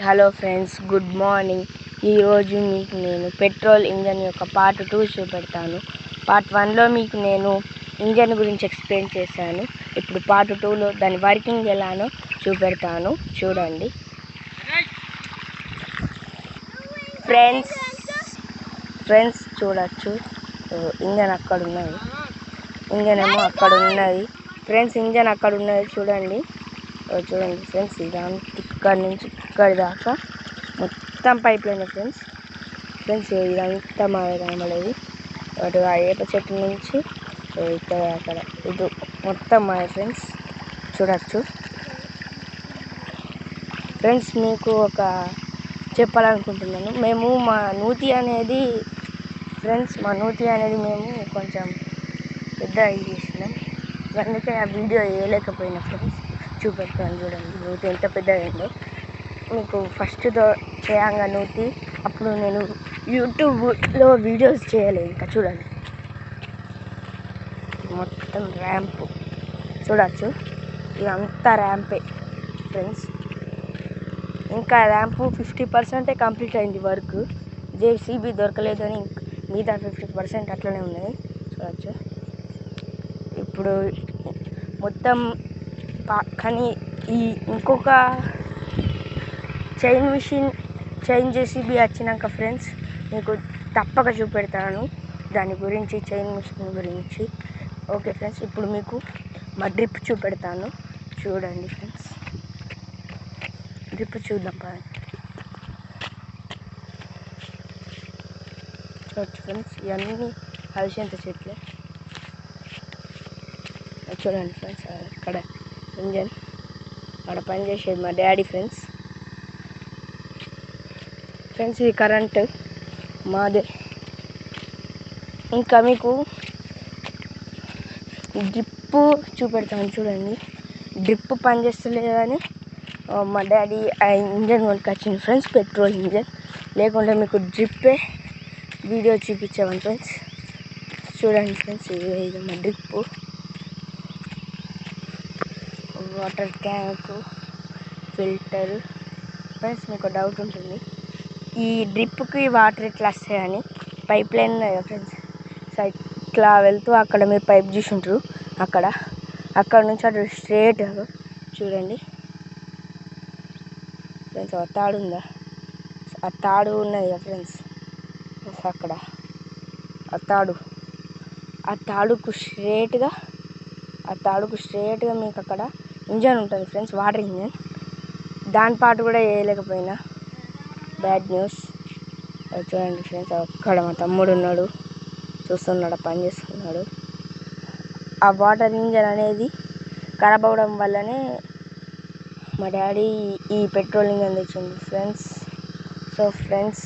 Hello friends, good morning. ఈరోజు మీకు నేను పెట్రోల్ ఇంజన్ యొక్క పార్ట్ 2 చూపెడతాను. పార్ట్ 1లో మీకు నేను ఇంజన్ గురించి ఎక్స్ప్లెయిన్ చేశాను. ఇప్పుడు పార్ట్ 2లో దాని వర్కింగ్ ఎలానో చూపెడతాను, చూడండి. ఫ్రెండ్స్ చూడొచ్చు, ఇంజన్ అక్కడ ఉన్నది, ఇంజన్ ఏమో అక్కడ ఉన్నది. ఇంజన్ అక్కడ ఉన్నది చూడండి ఫ్రెండ్స్. ఇదంతా ఇక్కడి నుంచి ఇక్కడి దాకా మొత్తం పైప్ లైన్ ఫ్రెండ్స్. ఇదంతా మా కనబడేది అటు ఆ ఏప చెట్టు నుంచి ఇక్కడ అక్కడ ఇది మొత్తం మా ఫ్రెండ్స్ చూడచ్చు. ఫ్రెండ్స్, మీకు ఒక చెప్పాలనుకుంటున్నాను. మేము మా నూతి అనేది మేము కొంచెం పెద్ద చేసినాం, అందుకే ఆ వీడియో వేయలేకపోయినా ఫ్రెండ్స్. చూపెడతాను చూడండి, నూతి ఎంత పెద్దగా అయిందో. మీకు ఫస్ట్ చేయంగా నూతి అప్పుడు నేను యూట్యూబ్లో వీడియోస్ చేయలేదు. ఇంకా చూడండి, మొత్తం ర్యాంపు చూడచ్చు. ఇదంతా ర్యాంపే ఫ్రెండ్స్. ఇంకా ర్యాంపు 50% కంప్లీట్ అయింది వర్క్. జేసీబీ దొరకలేదని మిగతా 50% అట్లనే ఉన్నది చూడచ్చు. ఇప్పుడు మొత్తం కానీ ఈ ఇంకొక చైన్ జేసీబీ వచ్చినాక ఫ్రెండ్స్ మీకు తప్పక చూపెడతాను దాని గురించి, చైన్ మిషన్ గురించి. ఓకే ఫ్రెండ్స్, ఇప్పుడు మీకు మా డ్రిప్ చూపెడతాను, చూడండి ఫ్రెండ్స్. డ్రిప్ చూద్దాం చూడచ్చు ఫ్రెండ్స్. ఇవన్నీ హల్షంత చెట్లే చూడండి ఫ్రెండ్స్. అక్కడ ఇంజన్ అక్కడ పనిచేసేది మా డాడీ ఫ్రెండ్స్. ఇది కరెంటు మాదే. ఇంకా మీకు డ్రిప్ చూపెడతాను చూడండి. డ్రిప్ పనిచేస్తలేదని మా డాడీ ఆ ఇంజన్ కొనుక్కొచ్చింది ఫ్రెండ్స్, పెట్రోల్ ఇంజన్. లేకుంటే మీకు డ్రిప్పే వీడియో చూపించామని ఫ్రెండ్స్. చూడండి ఫ్రెండ్స్, ఇది మా drip. Water tank, filter. Friends, మీకు డౌట్ ఉంటుంది ఈ డ్రిప్కి వాటర్ ఎట్లా వస్తాయని. పైప్ లైన్ ఉన్నాయి కదా ఫ్రెండ్స్, ఇట్లా వెళ్తూ అక్కడ మీరు పైప్ చూసి ఉంటారు. అక్కడ నుంచి అటు స్ట్రేట్ చూడండి ఫ్రెండ్స్. ఆ తాడు ఉందా, ఆ తాడు ఉన్నది కదా ఫ్రెండ్స్. అక్కడ ఆ తాడుకు స్ట్రేట్గా మీకు అక్కడ ఇంజన్ ఉంటుంది ఫ్రెండ్స్, వాటర్ ఇంజన్. దాని పాటు కూడా వేయలేకపోయినా, బ్యాడ్ న్యూస్. చూడండి ఫ్రెండ్స్, అక్కడ మా తమ్ముడు ఉన్నాడు, చూస్తున్నాడు, పని చేస్తున్నాడు. ఆ వాటర్ ఇంజన్ అనేది ఖరాబ్ అవ్వడం వల్లనే మా డాడీ ఈ పెట్రోల్ ఇంజన్ తెచ్చింది ఫ్రెండ్స్. So friends,